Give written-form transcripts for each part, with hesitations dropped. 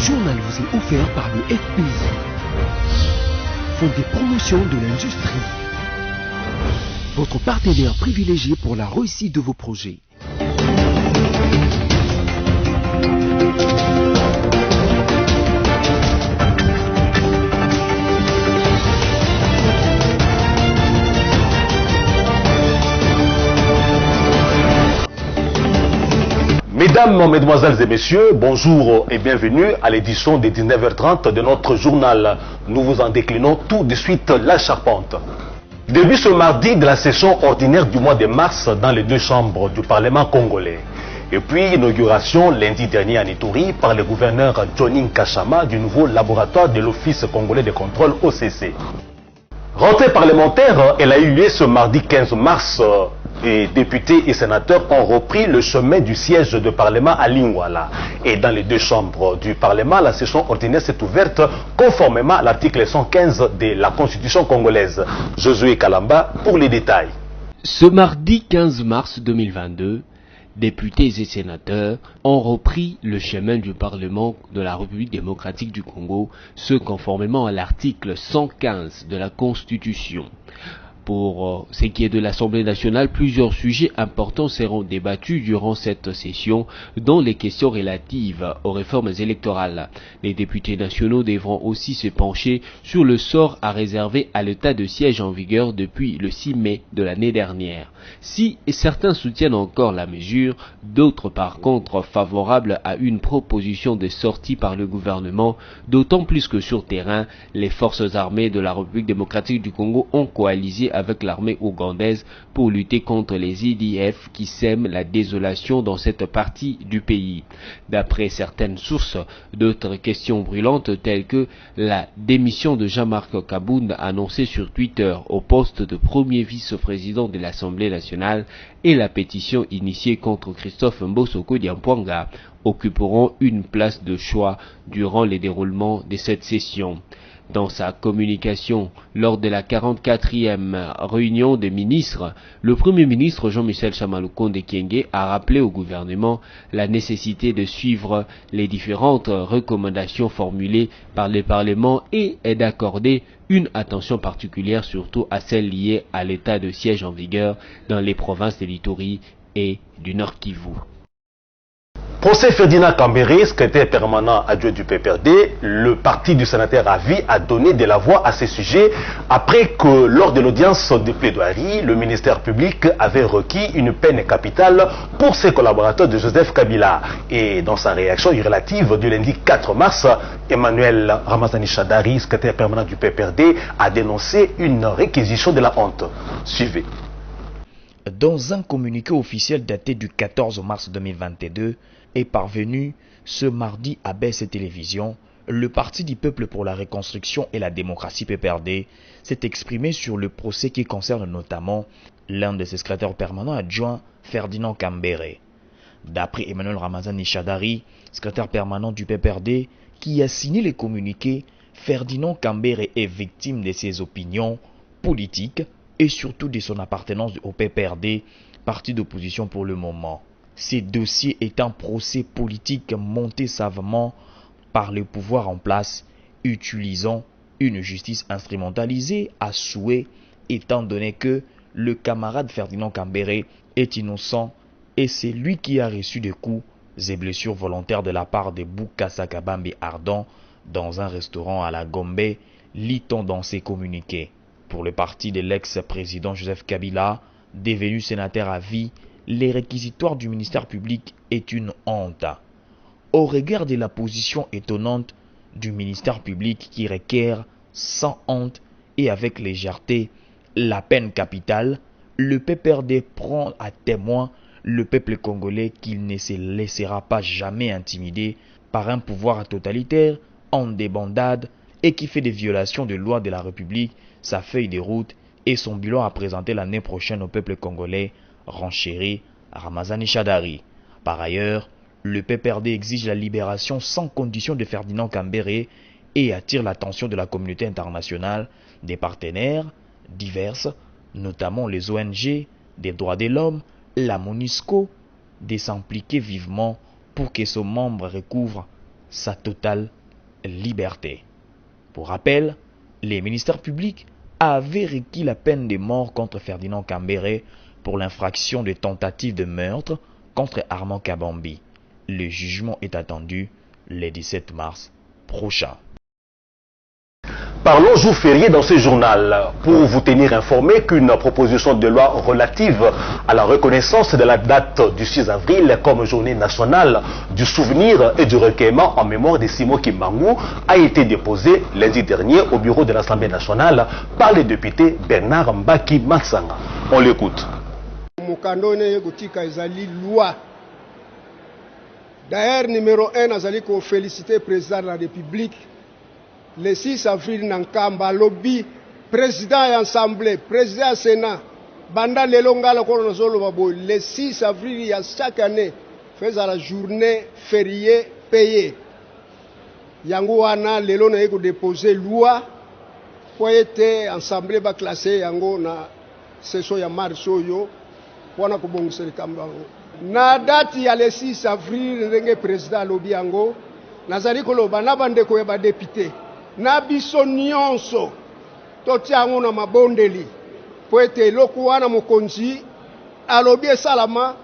journal vous est offert par le FPI, Fonds des promotions de l'industrie, votre partenaire privilégié pour la réussite de vos projets. Mesdames, Mesdemoiselles et Messieurs, bonjour et bienvenue à l'édition des 19h30 de notre journal. Nous vous en déclinons tout de suite la charpente. Début ce mardi de la session ordinaire du mois de mars dans les deux chambres du Parlement congolais. Et puis inauguration lundi dernier à Ituri par le gouverneur Johnny Nkashama du nouveau laboratoire de l'Office congolais de contrôle OCC. Rentrée parlementaire, elle a eu lieu ce mardi 15 mars. Et députés et sénateurs ont repris le chemin du siège de Parlement à Lingwala. Et dans les deux chambres du Parlement, la session ordinaire s'est ouverte conformément à l'article 115 de la Constitution congolaise. Josué Kalamba pour les détails. Ce mardi 15 mars 2022, députés et sénateurs ont repris le chemin du Parlement de la République démocratique du Congo, ce conformément à l'article 115 de la Constitution. Pour ce qui est de l'Assemblée nationale, plusieurs sujets importants seront débattus durant cette session, dont les questions relatives aux réformes électorales. Les députés nationaux devront aussi se pencher sur le sort à réserver à l'état de siège en vigueur depuis le 6 mai de l'année dernière. Si certains soutiennent encore la mesure, d'autres par contre favorables à une proposition de sortie par le gouvernement, d'autant plus que sur terrain, les forces armées de la République démocratique du Congo ont coalisé avec l'armée ougandaise pour lutter contre les IDF qui sèment la désolation dans cette partie du pays. D'après certaines sources, d'autres questions brûlantes telles que la démission de Jean-Marc Kabound annoncée sur Twitter au poste de premier vice-président de l'Assemblée nationale et la pétition initiée contre Christophe Mbosoko Diampwanga occuperont une place de choix durant les déroulements de cette session. Dans sa communication lors de la 44e réunion des ministres, le Premier ministre Jean-Michel Samalukonde Kyenge a rappelé au gouvernement la nécessité de suivre les différentes recommandations formulées par le Parlement et d'accorder une attention particulière surtout à celles liées à l'état de siège en vigueur dans les provinces de l'Ituri et du Nord Kivu. Procès Ferdinand Kambere, secrétaire permanent adjoint du PPRD, le parti du sénateur à vie a donné de la voix à ce sujet après que lors de l'audience de plaidoirie, le ministère public avait requis une peine capitale pour ses collaborateurs de Joseph Kabila. Et dans sa réaction relative du lundi 4 mars, Emmanuel Ramazani Chadari, secrétaire permanent du PPRD, a dénoncé une réquisition de la honte. Suivez. Dans un communiqué officiel daté du 14 mars 2022, est parvenu ce mardi à BS Télévision, le Parti du Peuple pour la Reconstruction et la Démocratie PPRD s'est exprimé sur le procès qui concerne notamment l'un de ses secrétaires permanents adjoints, Ferdinand Kambere. D'après Emmanuel Ramazani Chadari, secrétaire permanent du PPRD, qui a signé les communiqués, Ferdinand Kambere est victime de ses opinions politiques et surtout de son appartenance au PPRD, parti d'opposition pour le moment. Ces dossiers est un procès politique monté savamment par le pouvoir en place, utilisant une justice instrumentalisée à souhait, étant donné que le camarade Ferdinand Kambere est innocent et c'est lui qui a reçu des coups et blessures volontaires de la part de Boukassa Kabambe Ardent dans un restaurant à la Gombe, lit-on dans ses communiqués. Pour le parti de l'ex-président Joseph Kabila, devenu sénateur à vie, les réquisitoires du ministère public est une honte. Au regard de la position étonnante du ministère public qui requiert sans honte et avec légèreté la peine capitale, le PPRD prend à témoin le peuple congolais qu'il ne se laissera pas jamais intimider par un pouvoir totalitaire en débandade et qui fait des violations de lois de la République sa feuille de route et son bilan à présenter l'année prochaine au peuple congolais, renchérit Ramazani Chadari. Par ailleurs, le PPRD exige la libération sans condition de Ferdinand Kambere et attire l'attention de la communauté internationale, des partenaires divers, notamment les ONG, des droits de l'homme, la MONUSCO, de s'impliquer vivement pour que son membre recouvre sa totale liberté. Pour rappel, les ministères publics avaient requis la peine de mort contre Ferdinand Kambere pour l'infraction de tentative de meurtre contre Armand Kabambi. Le jugement est attendu le 17 mars prochain. Parlons jour férié dans ce journal pour vous tenir informé qu'une proposition de loi relative à la reconnaissance de la date du 6 avril comme journée nationale du souvenir et du recueillement en mémoire de Simon Kimbangu a été déposée lundi dernier au bureau de l'Assemblée nationale par le député Bernard Mbaki Matsanga. On l'écoute. D'ailleurs, numéro 1, nazali ko féliciter président de la République. Le 6 avril, Nankamba, lobby, président et assemblée, président et sénat, banda lelonga le 6 avril, il y a chaque année, faisant la journée fériée payée. Yangouana, lelo na yeko déposer loi, pour être assemblée, ba classé, yango na session ya marso yo, pour na kubongisa likambango. Na date ya le 6 avril, ndenge président lobby yango, nazali koloba na bandeko ya ba député. Na biso nyonso totiango na mabondeli po ete eloko wana mokonzi alobi esalama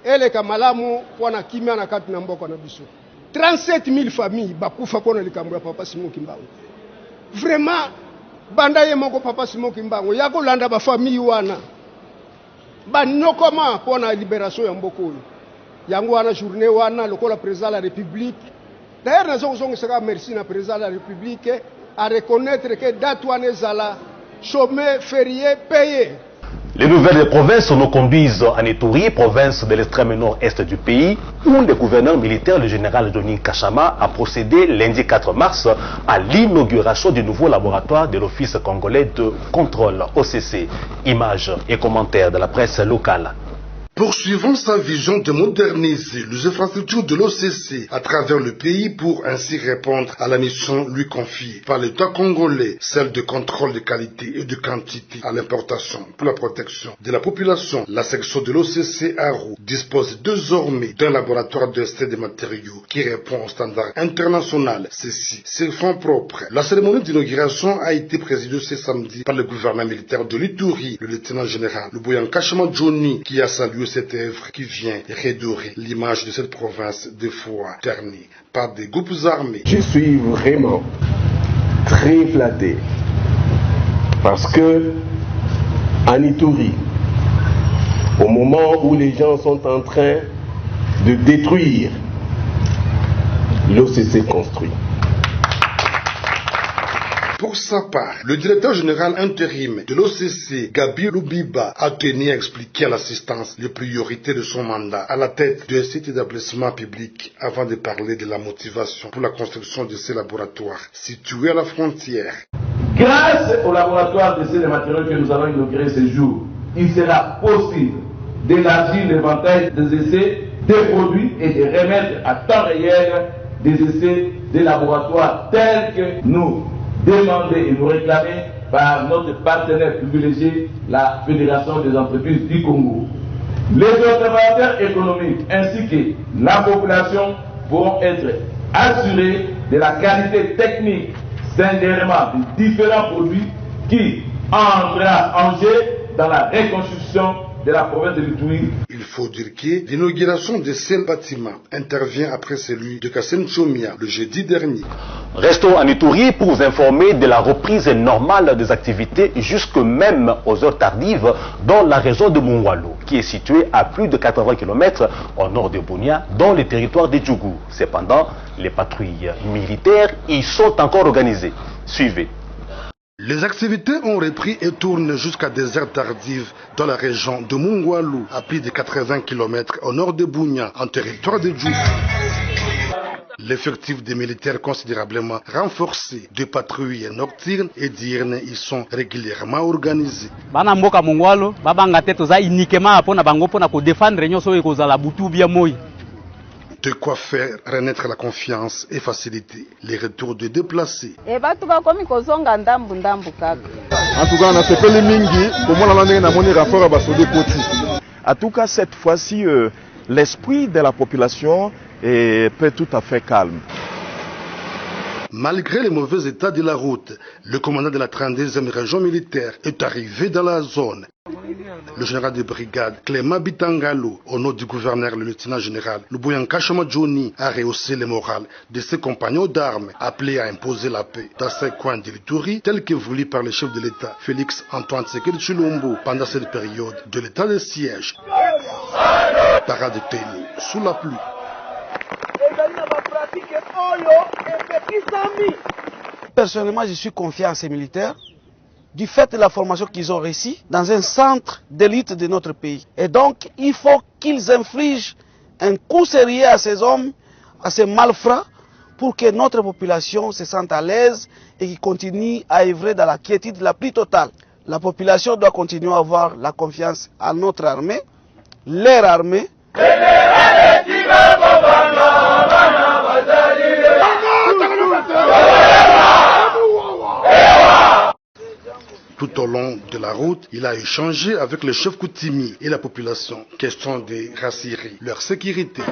eleka malamu wana kimia na kati na mboka na biso. 37 000 familles bakufa pona likambo ya Papa Simon Kimbangu. Vraiment banda ye moko Papa Simon Kimbangu ya kolanda ba famille wana banyokoma pona libération ya mboka oyo. Yango wana journée wana lokola président de la République. D'ailleurs, nous avons merci au président de la République à reconnaître que date Zala, chômé, férié, payé. Les nouvelles des provinces nous conduisent en Ituri, province de l'extrême nord-est du pays, où le gouverneur militaire, le général Johnny Kachama, a procédé lundi 4 mars à l'inauguration du nouveau laboratoire de l'Office congolais de contrôle OCC. Images et commentaires de la presse locale. Poursuivant sa vision de moderniser les infrastructures de l'OCC à travers le pays pour ainsi répondre à la mission lui confiée par l'État congolais, celle de contrôle de qualité et de quantité à l'importation pour la protection de la population, la section de l'OCC Arou dispose désormais d'un laboratoire d'essai des matériaux qui répond aux standards internationaux. Ceci, c'est fonds propres. La cérémonie d'inauguration a été présidée ce samedi par le gouverneur militaire de l'Ituri, le lieutenant général Luboyan Kachama Johnny, qui a salué cette œuvre qui vient redorer l'image de cette province de fois ternie par des groupes armés. Je suis vraiment très flatté parce que en Ituri, au moment où les gens sont en train de détruire l'OCC construit. Pour sa part, le directeur général intérim de l'OCC, Gabi Lubiba, a tenu à expliquer à l'assistance les priorités de son mandat à la tête de cet établissement public avant de parler de la motivation pour la construction de ces laboratoires situés à la frontière. Grâce au laboratoire d'essai des matériaux que nous allons inaugurer ce jour, il sera possible d'élargir l'éventail des essais, des produits et de remettre à temps réel des essais des laboratoires tels que nous demandés et nous réclamés par notre partenaire privilégié, la Fédération des entreprises du Congo. Les observateurs économiques ainsi que la population pourront être assurés de la qualité technique sincèrement des différents produits qui entreront en jeu dans la reconstruction de la province de l'Ituri. Il faut dire que l'inauguration de ces bâtiments intervient après celui de Kassem Chomia le jeudi dernier. Restons en Ituri pour vous informer de la reprise normale des activités jusque même aux heures tardives dans la région de Mungwalu, qui est située à plus de 80 km au nord de Bunia, dans le territoire de Djougou. Cependant, les patrouilles militaires y sont encore organisées. Suivez. Les activités ont repris et tournent jusqu'à des heures tardives dans la région de Mungwalu, à plus de 80 km au nord de Bunia, en territoire de Djougou. L'effectif des militaires considérablement renforcé de patrouilles nocturnes et diurnes, ils sont régulièrement organisés. Bana mboka Mungwalu babanga teto za uniquement pona bango pona ko défendre nyoso e kozala butu bia moi. De quoi faire renaître la confiance et faciliter les retours de déplacés. En tout cas, en tout cas, cette fois-ci, l'esprit de la population est peut tout à fait calme. Malgré le mauvais état de la route, le commandant de la 32e région militaire est arrivé dans la zone. Le général de brigade Clément Bitangalo, au nom du gouverneur, le lieutenant général Lubuyanka Johnny, a rehaussé le moral de ses compagnons d'armes appelés à imposer la paix dans ces coins de l'Ituri, tel que voulu par le chef de l'État Félix Antoine Tshisekedi Tshilombo pendant cette période de l'état de siège. Parade Teni, sous la pluie. Personnellement, je suis confiant à ces militaires du fait de la formation qu'ils ont reçue dans un centre d'élite de notre pays. Et donc, il faut qu'ils infligent un coup sérieux à ces hommes, à ces malfrats, pour que notre population se sente à l'aise et qu'ils continuent à œuvrer dans la quiétude la plus totale. La population doit continuer à avoir la confiance à notre armée, leur armée. Tout au long de la route, il a échangé avec le chef coutumier et la population. Question de rassurer leur sécurité.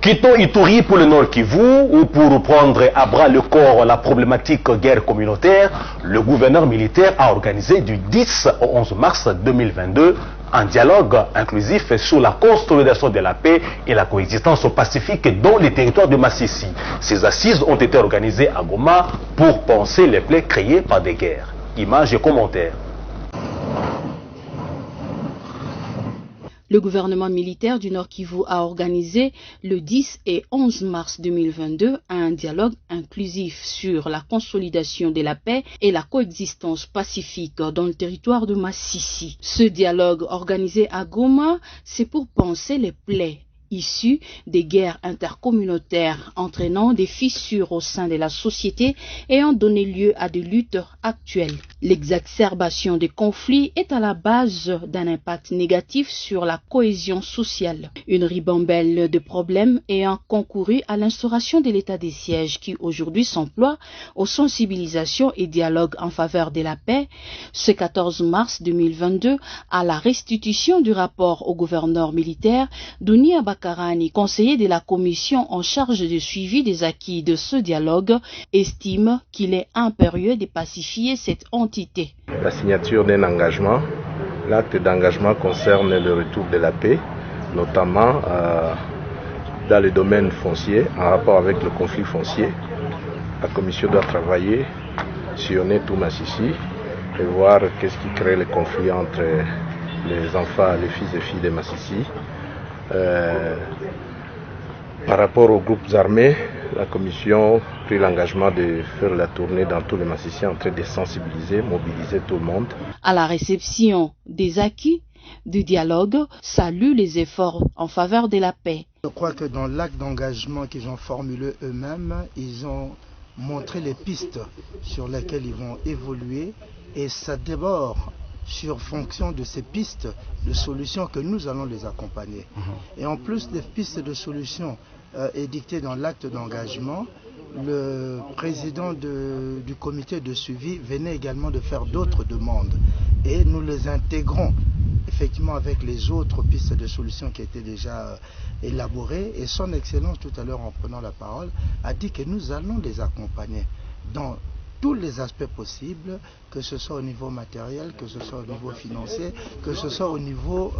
Quittons Ituri pour le Nord Kivu ou pour prendre à bras le corps la problématique guerre communautaire, le gouverneur militaire a organisé du 10 au 11 mars 2022 un dialogue inclusif sur la consolidation de la paix et la coexistence pacifique dans les territoires de Massissi. Ces assises ont été organisées à Goma pour panser les plaies créées par des guerres. Images et commentaires. Le gouvernement militaire du Nord Kivu a organisé le 10 et 11 mars 2022 un dialogue inclusif sur la consolidation de la paix et la coexistence pacifique dans le territoire de Massissi. Ce dialogue organisé à Goma, c'est pour panser les plaies issus des guerres intercommunautaires entraînant des fissures au sein de la société et ont donné lieu à des luttes actuelles. L'exacerbation des conflits est à la base d'un impact négatif sur la cohésion sociale. Une ribambelle de problèmes ayant concouru à l'instauration de l'état des sièges qui aujourd'hui s'emploie aux sensibilisations et dialogues en faveur de la paix, ce 14 mars 2022 à la restitution du rapport au gouverneur militaire Dunia Bakarani, conseiller de la commission en charge du suivi des acquis de ce dialogue, estime qu'il est impérieux de pacifier cette entité. La signature d'un engagement, l'acte d'engagement concerne le retour de la paix, notamment dans le domaine foncier, en rapport avec le conflit foncier. La commission doit travailler, sillonner tout Massissi et voir qu'est-ce qui crée le conflit entre les enfants, les fils et filles de Massissi. Par rapport aux groupes armés, la commission a pris l'engagement de faire la tournée dans tous les Massissi en train de sensibiliser, mobiliser tout le monde. À la réception des acquis du dialogue, salue les efforts en faveur de la paix. Je crois que dans l'acte d'engagement qu'ils ont formulé eux-mêmes, ils ont montré les pistes sur lesquelles ils vont évoluer et ça déborde sur fonction de ces pistes de solutions que nous allons les accompagner. Et en plus des pistes de solutions édictées dans l'acte d'engagement, le président du comité de suivi venait également de faire d'autres demandes et nous les intégrons effectivement avec les autres pistes de solutions qui étaient déjà élaborées et son excellence tout à l'heure en prenant la parole a dit que nous allons les accompagner dans tous les aspects possibles, que ce soit au niveau matériel, que ce soit au niveau financier, que ce soit au niveau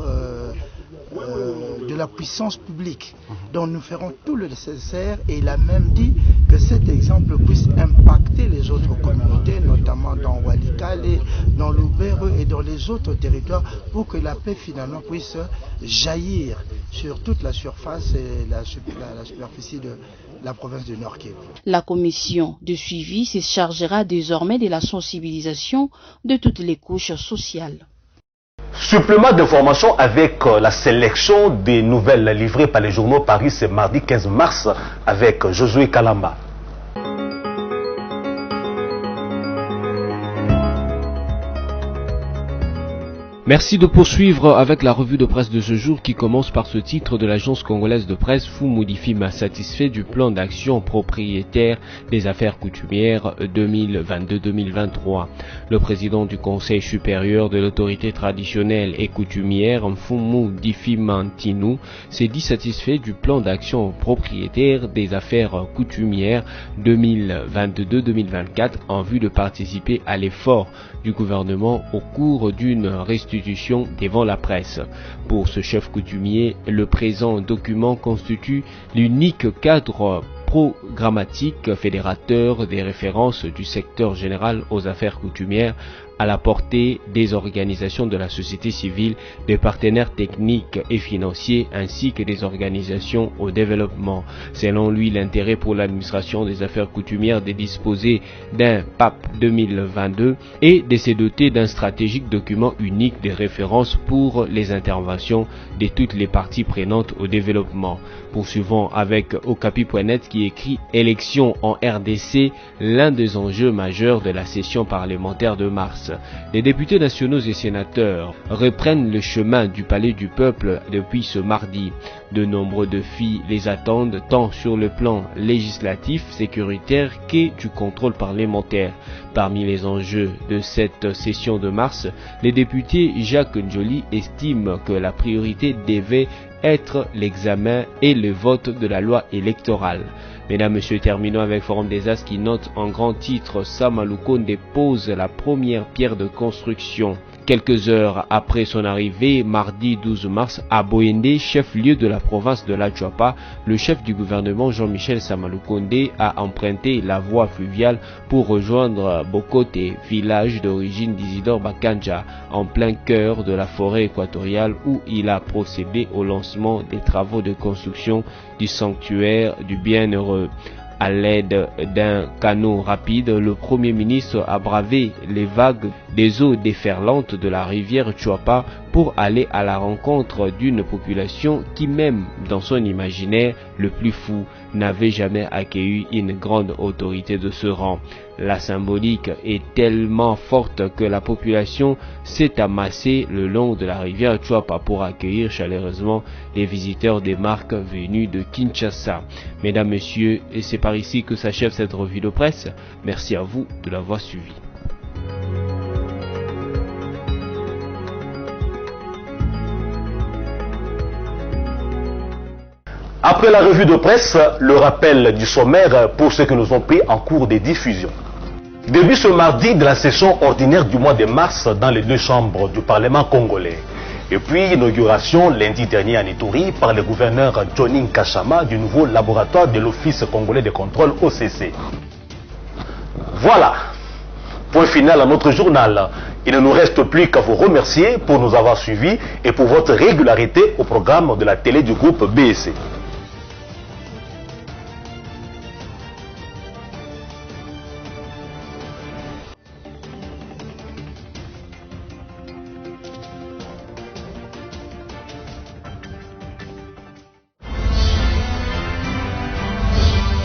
de la puissance publique. Donc nous ferons tout le nécessaire et il a même dit que cet exemple puisse impacter les autres communautés, notamment dans Walikale, dans Lubero et dans les autres territoires pour que la paix finalement puisse jaillir sur toute la surface et la superficie de la province du Nord Kivu. La commission de suivi se chargera désormais de la sensibilisation de toutes les couches sociales. Supplément d'information avec la sélection des nouvelles livrées par les journaux Paris ce mardi 15 mars avec Josué Kalamba. Merci de poursuivre avec la revue de presse de ce jour qui commence par ce titre de l'agence congolaise de presse. Fumudifima satisfait du plan d'action propriétaire des affaires coutumières 2022-2023. Le président du Conseil supérieur de l'autorité traditionnelle et coutumière, Fumudifima Ntinu, s'est dit satisfait du plan d'action propriétaire des affaires coutumières 2022-2024 en vue de participer à l'effort du gouvernement au cours d'une restitution devant la presse. Pour ce chef coutumier, le présent document constitue l'unique cadre programmatique fédérateur des références du secteur général aux affaires coutumières à la portée des organisations de la société civile, des partenaires techniques et financiers ainsi que des organisations au développement. Selon lui, l'intérêt pour l'administration des affaires coutumières de disposer d'un PAP 2022 et de se doter d'un stratégique document unique de référence pour les interventions de toutes les parties prenantes au développement. Poursuivons avec Okapi.net qui écrit « Élections en RDC, l'un des enjeux majeurs de la session parlementaire de mars ». Les députés nationaux et sénateurs reprennent le chemin du palais du peuple depuis ce mardi. De nombreux défis les attendent tant sur le plan législatif, sécuritaire que du contrôle parlementaire. Parmi les enjeux de cette session de mars, les députés Jacques Njoli estiment que la priorité devait être l'examen et le vote de la loi électorale. Mesdames, Messieurs, terminons avec Forum des As qui note en grand titre Sama Lukonde dépose la première pierre de construction. Quelques heures après son arrivée, mardi 12 mars, à Boyende, chef-lieu de la province de la Tchouapa, le chef du gouvernement Jean-Michel Sama Lukonde a emprunté la voie fluviale pour rejoindre Bokote, village d'origine d'Isidore Bakanja, en plein cœur de la forêt équatoriale où il a procédé au lancement des travaux de construction du sanctuaire du Bienheureux. À l'aide d'un canot rapide, le Premier ministre a bravé les vagues des eaux déferlantes de la rivière Tchouapa pour aller à la rencontre d'une population qui, même dans son imaginaire le plus fou, n'avait jamais accueilli une grande autorité de ce rang. La symbolique est tellement forte que la population s'est amassée le long de la rivière Tchouapa pour accueillir chaleureusement les visiteurs des marques venus de Kinshasa. Mesdames, Messieurs, et c'est par ici que s'achève cette revue de presse. Merci à vous de l'avoir suivi. Après la revue de presse, le rappel du sommaire pour ceux qui nous ont pris en cours de diffusion. Début ce mardi de la session ordinaire du mois de mars dans les deux chambres du Parlement congolais. Et puis inauguration lundi dernier à Ituri par le gouverneur Johnny Kachama du nouveau laboratoire de l'Office congolais de contrôle OCC. Voilà, point final à notre journal. Il ne nous reste plus qu'à vous remercier pour nous avoir suivis et pour votre régularité au programme de la télé du groupe BSC.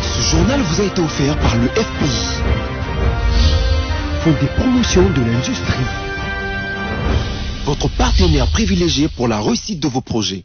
Ce journal vous a été offert par le FPI, Fonds des promotions de l'industrie, votre partenaire privilégié pour la réussite de vos projets.